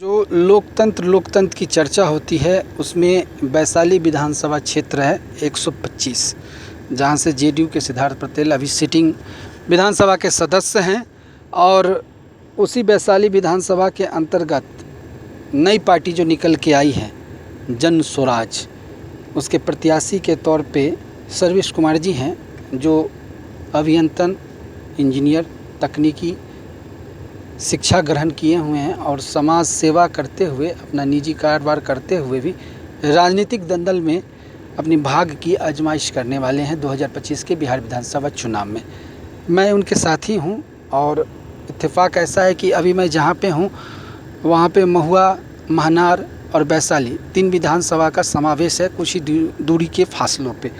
जो लोकतंत्र की चर्चा होती है उसमें वैशाली विधानसभा क्षेत्र है 125, जहां से जेडीयू के सिद्धार्थ पटेल अभी सिटिंग विधानसभा के सदस्य हैं। और उसी वैशाली विधानसभा के अंतर्गत नई पार्टी जो निकल के आई है जन स्वराज, उसके प्रत्याशी के तौर पे सर्वेश कुमार जी हैं, जो अभियंत्रण इंजीनियर तकनीकी शिक्षा ग्रहण किए हुए हैं और समाज सेवा करते हुए अपना निजी कारोबार करते हुए भी राजनीतिक दंगल में अपनी भाग्य की आजमाइश करने वाले हैं 2025 के बिहार विधानसभा चुनाव में। मैं उनके साथी हूं और इत्तेफाक ऐसा है कि अभी मैं जहां पे हूं वहां पे महुआ, महनार और वैशाली 3 विधानसभा का समावेश है, कुछ ही दूरी के फासलों पे।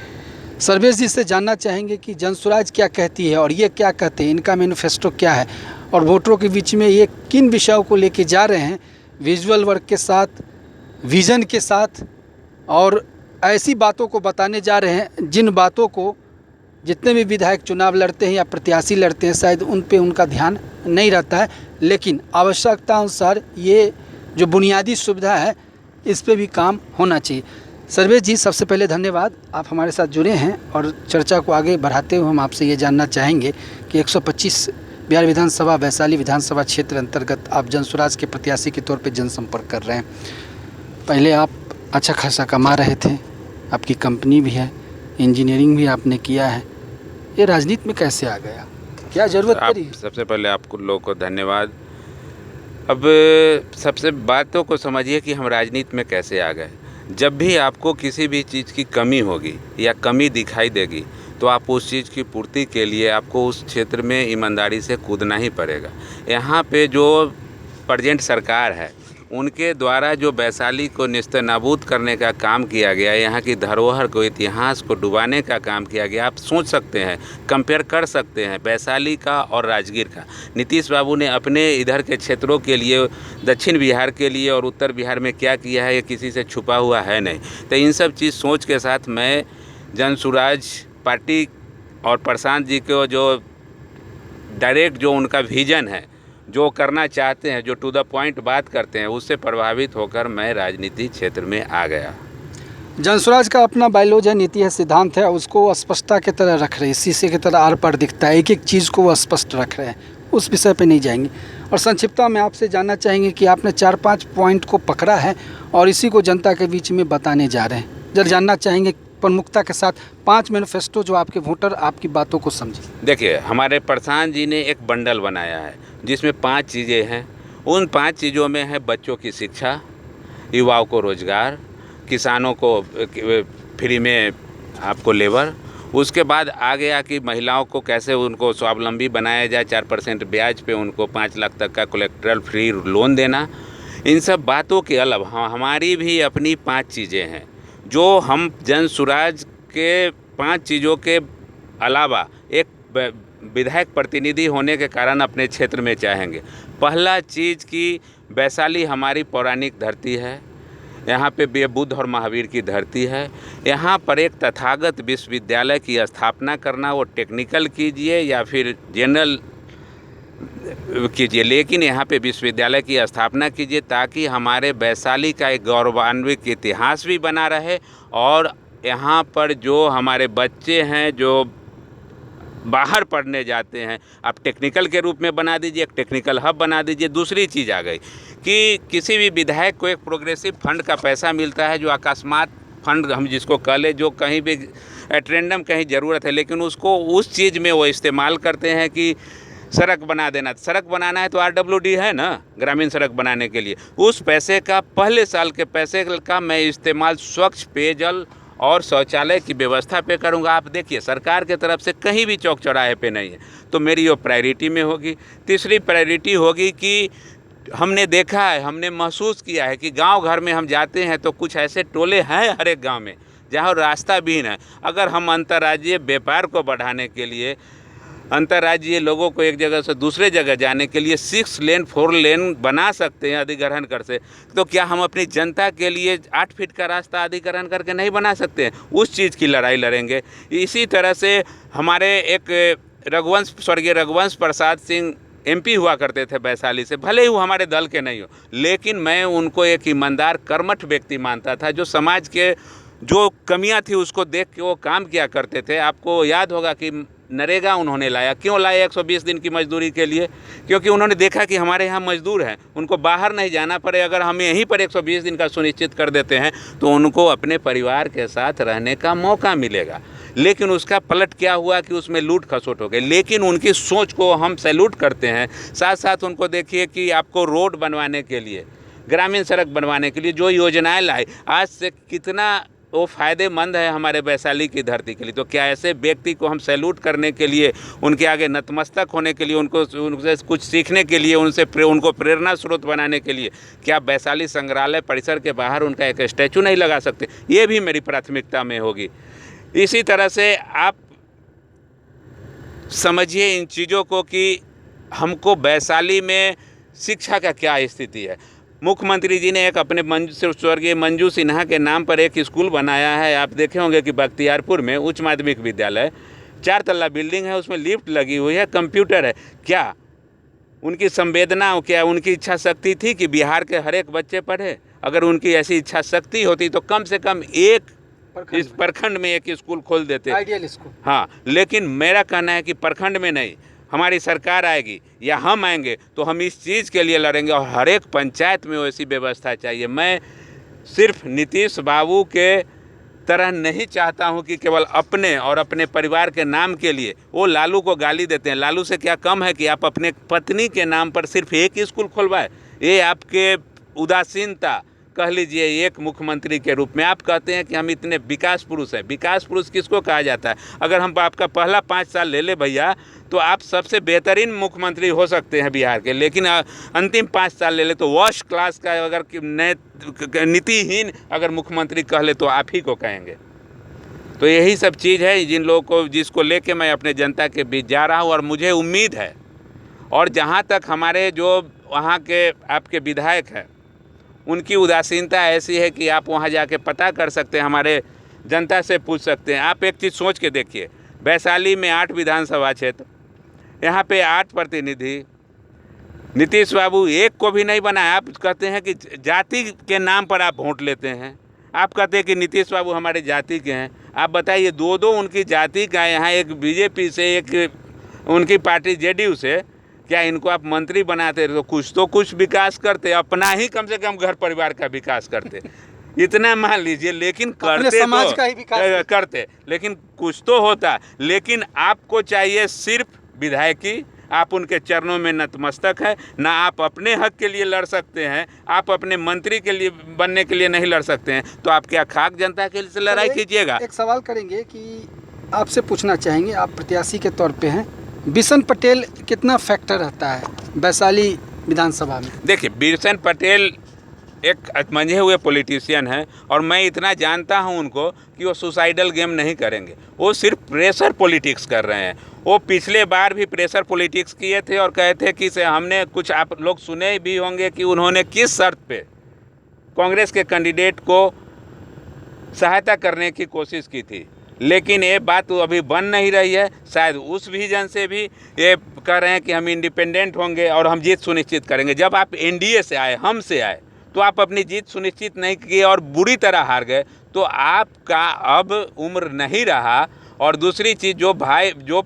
सर्वेश जी से जानना चाहेंगे कि जनसुराज क्या कहती है और ये क्या कहते हैं, इनका मैनिफेस्टो क्या है और वोटरों के बीच में ये किन विषयों को लेके जा रहे हैं, विजुअल वर्क के साथ, विज़न के साथ, और ऐसी बातों को बताने जा रहे हैं जिन बातों को जितने भी विधायक चुनाव लड़ते हैं या प्रत्याशी लड़ते हैं शायद उन पे उनका ध्यान नहीं रहता है, लेकिन आवश्यकता अनुसार ये जो बुनियादी सुविधा है इस पे भी काम होना चाहिए। सर्वेश जी, सबसे पहले धन्यवाद, आप हमारे साथ जुड़े हैं और चर्चा को आगे बढ़ाते हुए हम आपसे ये जानना चाहेंगे कि 125 बिहार विधानसभा वैशाली विधानसभा क्षेत्र अंतर्गत आप जनसुराज के प्रत्याशी के तौर पे जनसंपर्क कर रहे हैं। पहले आप अच्छा खासा कमा रहे थे, आपकी कंपनी भी है, इंजीनियरिंग भी आपने किया है, ये राजनीति में कैसे आ गया, क्या ज़रूरत पड़ी? सबसे पहले आपको लोगों को धन्यवाद। अब सबसे बातों को समझिए कि हम राजनीति में कैसे आ गए। जब भी आपको किसी भी चीज़ की कमी होगी या कमी दिखाई देगी तो आप उस चीज़ की पूर्ति के लिए आपको उस क्षेत्र में ईमानदारी से कूदना ही पड़ेगा। यहाँ पे जो प्रेजेंट सरकार है उनके द्वारा जो वैशाली को नेस्तनाबूद करने का काम किया गया, यहाँ की धरोहर को, इतिहास को डुबाने का काम किया गया। आप सोच सकते हैं, कंपेयर कर सकते हैं वैशाली का और राजगीर का। नीतीश बाबू ने अपने इधर के क्षेत्रों के लिए, दक्षिण बिहार के लिए और उत्तर बिहार में क्या किया है ये किसी से छुपा हुआ है नहीं। तो इन सब चीज़ सोच के साथ मैं जनसुराज पार्टी और प्रशांत जी को जो डायरेक्ट जो उनका विज़न है, जो करना चाहते हैं, जो टू द पॉइंट बात करते हैं, उससे प्रभावित होकर मैं राजनीति क्षेत्र में आ गया। जनसुराज का अपना बायोलॉजी है, नीति है, सिद्धांत है, उसको स्पष्टता की तरह रख रहे हैं, शीशे की तरह आर पार दिखता है, एक एक चीज़ को वो स्पष्ट रख रहे हैं, उस विषय पे नहीं जाएंगे। और संक्षिप्तता में आपसे जानना चाहेंगे कि आपने 4-5 पॉइंट को पकड़ा है और इसी को जनता के बीच में बताने जा रहे हैं। जब जानना चाहेंगे प्रमुखता के साथ 5 मैनिफेस्टो जो आपके वोटर आपकी बातों को समझे। देखिए, हमारे प्रशांत जी ने एक बंडल बनाया है जिसमें 5 चीज़ें हैं। उन 5 चीज़ों में है बच्चों की शिक्षा, युवाओं को रोज़गार, किसानों को फ्री में आपको लेबर, उसके बाद आ गया कि महिलाओं को कैसे उनको स्वावलंबी बनाया जाए, 4% ब्याज पे उनको 5 लाख तक का कोलेक्ट्रल फ्री लोन देना। इन सब बातों के अलावा हमारी भी अपनी 5 चीज़ें हैं जो हम जनसुराज के 5 चीज़ों के अलावा एक विधायक प्रतिनिधि होने के कारण अपने क्षेत्र में चाहेंगे। पहला चीज़ कि वैशाली हमारी पौराणिक धरती है, यहाँ पे बुद्ध और महावीर की धरती है। यहाँ पर एक तथागत विश्वविद्यालय की स्थापना करना, वो टेक्निकल कीजिए या फिर जनरल कीजिए, लेकिन यहाँ पे विश्वविद्यालय की स्थापना कीजिए ताकि हमारे वैशाली का एक गौरवान्वित इतिहास भी बना रहे और यहाँ पर जो हमारे बच्चे हैं जो बाहर पढ़ने जाते हैं, आप टेक्निकल के रूप में बना दीजिए, एक टेक्निकल हब बना दीजिए। दूसरी चीज़ आ गई कि किसी भी विधायक को एक प्रोग्रेसिव फंड का पैसा मिलता है, जो अकस्मात फंड हम जिसको कह लें, जो कहीं भी एट रैंडम कहीं ज़रूरत है लेकिन उसको उस चीज़ में वो इस्तेमाल करते हैं कि सड़क बना देना। सड़क बनाना है तो RWD है ना, ग्रामीण सड़क बनाने के लिए। उस पैसे का, पहले साल के पैसे का मैं इस्तेमाल स्वच्छ पेयजल और शौचालय की व्यवस्था पे करूँगा। आप देखिए, सरकार के तरफ से कहीं भी चौक चौराहे पे नहीं है, तो मेरी वो प्रायोरिटी में होगी। तीसरी प्रायोरिटी होगी कि हमने देखा है, हमने महसूस किया है कि गांव घर में हम जाते हैं तो कुछ ऐसे टोले हैं हर एक गांव में जहां रास्ता विहीन है। अगर हम अंतर्राज्यीय व्यापार को बढ़ाने के लिए, अंतर्राज्यीय लोगों को एक जगह से दूसरे जगह जाने के लिए 6 लेन 4 लेन बना सकते हैं अधिग्रहण कर से, तो क्या हम अपनी जनता के लिए 8 फीट का रास्ता अधिग्रहण करके नहीं बना सकते हैं? उस चीज़ की लड़ाई लड़ेंगे। इसी तरह से हमारे एक स्वर्गीय रघुवंश प्रसाद सिंह MP हुआ करते थे वैशाली से, भले ही वो हमारे दल के नहीं हो, लेकिन मैं उनको एक ईमानदार कर्मठ व्यक्ति मानता था, जो समाज के जो कमियां थी उसको देख के वो काम किया करते थे। आपको याद होगा कि नरेगा उन्होंने लाया, क्यों लाया 120 दिन की मजदूरी के लिए? क्योंकि उन्होंने देखा कि हमारे यहाँ मजदूर हैं, उनको बाहर नहीं जाना पड़े, अगर हम यहीं पर 120 दिन का सुनिश्चित कर देते हैं तो उनको अपने परिवार के साथ रहने का मौका मिलेगा। लेकिन उसका पलट क्या हुआ कि उसमें लूट खसोट हो गई। लेकिन उनकी सोच को हम सैल्यूट करते हैं। साथ साथ उनको देखिए कि आपको रोड बनवाने के लिए, ग्रामीण सड़क बनवाने के लिए जो योजनाएं लाई, आज से कितना वो फ़ायदेमंद है हमारे वैशाली की धरती के लिए। तो क्या ऐसे व्यक्ति को हम सैल्यूट करने के लिए, उनके आगे नतमस्तक होने के लिए, उनसे कुछ सीखने के लिए, उनको प्रेरणा स्रोत बनाने के लिए क्या वैशाली संग्रहालय परिसर के बाहर उनका एक स्टैचू नहीं लगा सकते? ये भी मेरी प्राथमिकता में होगी। इसी तरह से आप समझिए इन चीज़ों को कि हमको वैशाली में शिक्षा का क्या स्थिति है। मुख्यमंत्री जी ने एक अपने स्वर्गीय मंजू सिन्हा के नाम पर एक स्कूल बनाया है। आप देखे होंगे कि बख्तियारपुर में उच्च माध्यमिक विद्यालय 4 तल्ला बिल्डिंग है, उसमें लिफ्ट लगी हुई है, कंप्यूटर है। क्या उनकी संवेदना, क्या उनकी इच्छा शक्ति थी कि बिहार के हर एक बच्चे पढ़े? अगर उनकी ऐसी इच्छा शक्ति होती तो कम से कम इस प्रखंड में एक स्कूल खोल देते, आइडियल स्कूल। हाँ, लेकिन मेरा कहना है कि प्रखंड में नहीं, हमारी सरकार आएगी या हम आएंगे तो हम इस चीज़ के लिए लड़ेंगे और हर एक पंचायत में वैसी व्यवस्था चाहिए। मैं सिर्फ नीतीश बाबू के तरह नहीं चाहता हूं कि केवल अपने और अपने परिवार के नाम के लिए वो लालू को गाली देते हैं। लालू से क्या कम है कि आप अपने पत्नी के नाम पर सिर्फ एक स्कूल खुलवाए? ये आपके उदासीनता कह लीजिए। एक मुख्यमंत्री के रूप में आप कहते हैं कि हम इतने विकास पुरुष हैं। विकास पुरुष किसको कहा जाता है? अगर हम आपका पहला 5 साल ले ले भैया तो आप सबसे बेहतरीन मुख्यमंत्री हो सकते हैं बिहार के, लेकिन अंतिम 5 साल ले ले तो वर्स्ट क्लास का अगर नीतिहीन अगर मुख्यमंत्री कह ले तो आप ही को कहेंगे। तो यही सब चीज़ है जिन लोगों को, जिसको लेके मैं अपने जनता के बीच जा रहा हूँ और मुझे उम्मीद है। और जहाँ तक हमारे जो वहाँ के आपके विधायक हैं उनकी उदासीनता ऐसी है कि आप वहाँ जाके पता कर सकते हैं, हमारे जनता से पूछ सकते हैं। आप एक चीज़ सोच के देखिए, वैशाली में 8 विधानसभा क्षेत्र, यहाँ पे 8 प्रतिनिधि, नीतीश बाबू एक को भी नहीं बनाया। आप कहते हैं कि जाति के नाम पर आप वोट लेते हैं। आप कहते हैं कि नीतीश बाबू हमारे जाति के हैं। आप बताइए, 2 उनकी जाति का, यहाँ एक बीजेपी से, एक उनकी पार्टी JDU से, क्या इनको आप मंत्री बनाते तो कुछ विकास करते, अपना ही कम से कम घर परिवार का विकास करते, इतना मान लीजिए। लेकिन करते समाज का ही विकास करते, लेकिन कुछ तो होता। लेकिन आपको चाहिए सिर्फ विधायकी, आप उनके चरणों में नतमस्तक है। ना आप अपने हक के लिए लड़ सकते हैं, आप अपने मंत्री के लिए बनने के लिए नहीं लड़ सकते हैं, तो आप क्या खाक जनता के लिए लड़ाई कीजिएगा? एक सवाल करेंगे कि आपसे पूछना चाहेंगे, आप प्रत्याशी के तौर पे हैं, बिशन पटेल कितना फैक्टर रहता है वैशाली विधानसभा में? देखिए, बिशन पटेल एक अचमंजे हुए पॉलिटिशियन हैं और मैं इतना जानता हूं उनको कि वो सुसाइडल गेम नहीं करेंगे। वो सिर्फ प्रेशर पॉलिटिक्स कर रहे हैं। वो पिछले बार भी प्रेशर पॉलिटिक्स किए थे और कहे थे कि हमने कुछ, आप लोग सुने भी होंगे कि उन्होंने किस शर्त पे कांग्रेस के कैंडिडेट को सहायता करने की कोशिश की थी। लेकिन ये बात तो अभी बन नहीं रही है। शायद उस विजन से भी ये कह रहे हैं कि हम इंडिपेंडेंट होंगे और हम जीत सुनिश्चित करेंगे। जब आप NDA से आए, हम से आए, तो आप अपनी जीत सुनिश्चित नहीं किए और बुरी तरह हार गए, तो आपका अब उम्र नहीं रहा। और दूसरी चीज़, जो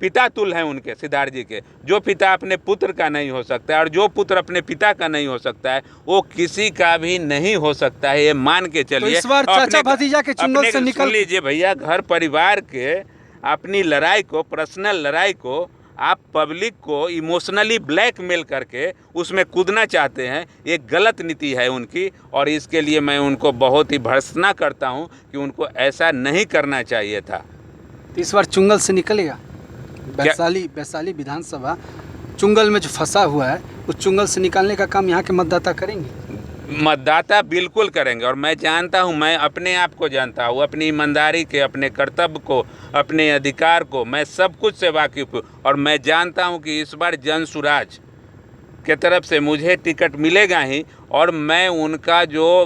पिता तुल्य हैं उनके, सिद्धार्थ जी के, जो पिता अपने पुत्र का नहीं हो सकता है और जो पुत्र अपने पिता का नहीं हो सकता है, वो किसी का भी नहीं हो सकता है, ये मान के चलिए। तो इस बार चाचा भतीजा के चुंगल से निकल लीजिए भैया, घर परिवार के अपनी लड़ाई को, पर्सनल लड़ाई को आप पब्लिक को इमोशनली ब्लैकमेल करके उसमें कूदना चाहते हैं, ये गलत नीति है उनकी। और इसके लिए मैं उनको बहुत ही भर्त्सना करता हूं कि उनको ऐसा नहीं करना चाहिए था। इस बार चुंगल से निकलेगा वैशाली विधानसभा चुंगल में जो फंसा हुआ है, उस चुंगल से निकालने का काम यहाँ के मतदाता करेंगे? मतदाता बिल्कुल करेंगे। और मैं जानता हूँ, मैं अपने आप को जानता हूँ, अपनी ईमानदारी के, अपने कर्तव्य को, अपने अधिकार को, मैं सब कुछ से वाकिफ़ हूँ। और मैं जानता हूँ कि इस बार जनसुराज के तरफ से मुझे टिकट मिलेगा ही। और मैं उनका जो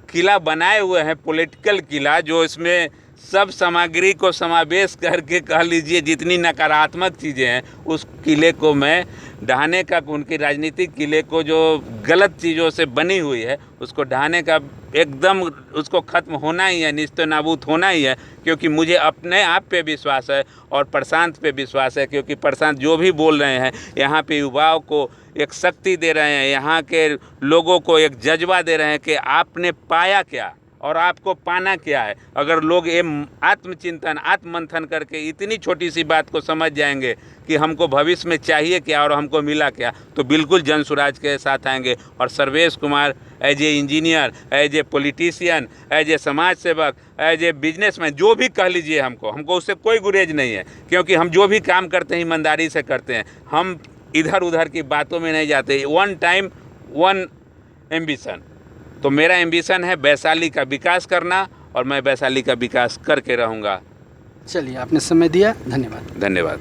किला बनाए हुए हैं, पॉलिटिकल किला, जो इसमें सब सामग्री को समावेश करके कह लीजिए जितनी नकारात्मक चीज़ें हैं उस किले को मैं ढहाने का, उनकी राजनीतिक किले को जो गलत चीज़ों से बनी हुई है उसको ढहाने का एकदम उसको ख़त्म होना ही है, निस्तो नाबूद होना ही है। क्योंकि मुझे अपने आप पे विश्वास है और प्रशांत पे विश्वास है, क्योंकि प्रशांत जो भी बोल रहे हैं यहाँ पे युवाओं को एक शक्ति दे रहे हैं, यहाँ के लोगों को एक जज्बा दे रहे हैं कि आपने पाया क्या और आपको पाना क्या है। अगर लोग ये आत्मचिंतन आत्ममंथन करके इतनी छोटी सी बात को समझ जाएंगे कि हमको भविष्य में चाहिए क्या और हमको मिला क्या, तो बिल्कुल जन स्वराज के साथ आएंगे। और Sarvesh Kumar as a engineer, as a politician, as a समाज सेवक, एज ए बिजनेसमैन, जो भी कह लीजिए, हमको उससे कोई गुरेज नहीं है, क्योंकि हम जो भी काम करते हैं ईमानदारी से करते हैं। हम इधर उधर की बातों में नहीं जाते। One time one ambition. तो मेरा एम्बिशन है वैशाली का विकास करना और मैं वैशाली का विकास करके रहूँगा। चलिए, आपने समय दिया, धन्यवाद। धन्यवाद।